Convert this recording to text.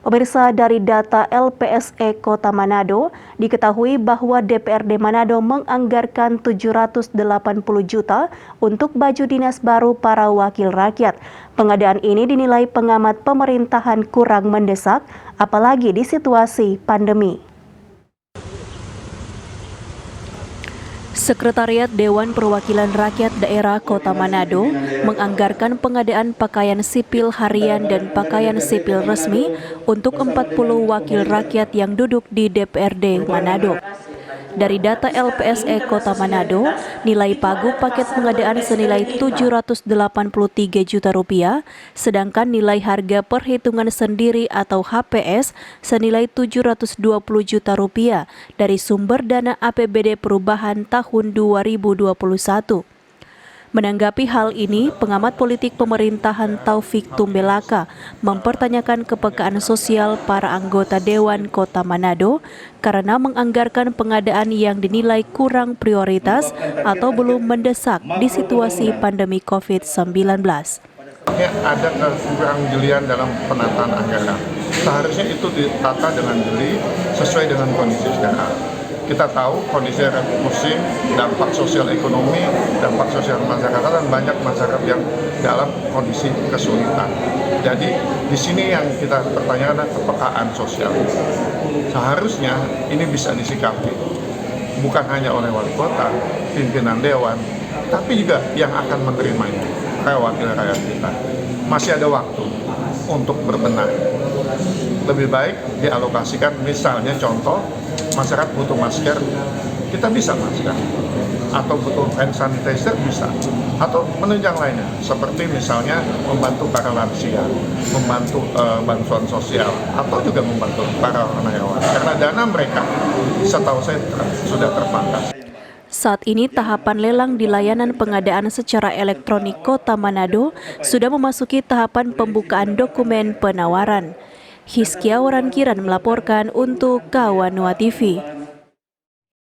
Pemirsa, dari data LPSE Kota Manado, diketahui bahwa DPRD Manado menganggarkan 780 juta untuk baju dinas baru para wakil rakyat. Pengadaan ini dinilai pengamat pemerintahan kurang mendesak, apalagi di situasi pandemi. Sekretariat Dewan Perwakilan Rakyat Daerah Kota Manado menganggarkan pengadaan pakaian sipil harian dan pakaian sipil resmi untuk 40 wakil rakyat yang duduk di DPRD Manado. Dari data LPSE Kota Manado, nilai pagu paket pengadaan senilai Rp783 juta, sedangkan nilai harga perhitungan sendiri atau HPS senilai Rp720 juta dari sumber dana APBD Perubahan tahun 2021. Menanggapi hal ini, pengamat politik pemerintahan Taufik Tumbelaka mempertanyakan kepekaan sosial para anggota Dewan Kota Manado karena menganggarkan pengadaan yang dinilai kurang prioritas atau belum mendesak di situasi pandemi COVID-19. Ada kekurang jelian dalam penataan anggaran. Seharusnya itu ditata dengan jeli sesuai dengan kondisi sekarang. Kita tahu kondisi musim, dampak sosial ekonomi, dampak sosial masyarakat, dan banyak masyarakat yang dalam kondisi kesulitan. Jadi di sini yang kita pertanyakan adalah kepekaan sosial. Seharusnya ini bisa disikapi bukan hanya oleh wali kota, pimpinan dewan, tapi juga yang akan menerimanya, kayak wakil rakyat kita. Masih ada waktu untuk berbenah. Lebih baik dialokasikan, misalnya contoh, masyarakat butuh masker, kita bisa masker, atau butuh hand sanitizer bisa, atau menunjang lainnya, seperti misalnya membantu para lansia, membantu bantuan sosial, atau juga membantu para karyawan, karena dana mereka setahu saya sudah terpangkas. Saat ini tahapan lelang di layanan pengadaan secara elektronik Kota Manado sudah memasuki tahapan pembukaan dokumen penawaran. Hizkia Warankiran melaporkan untuk Kawanua TV.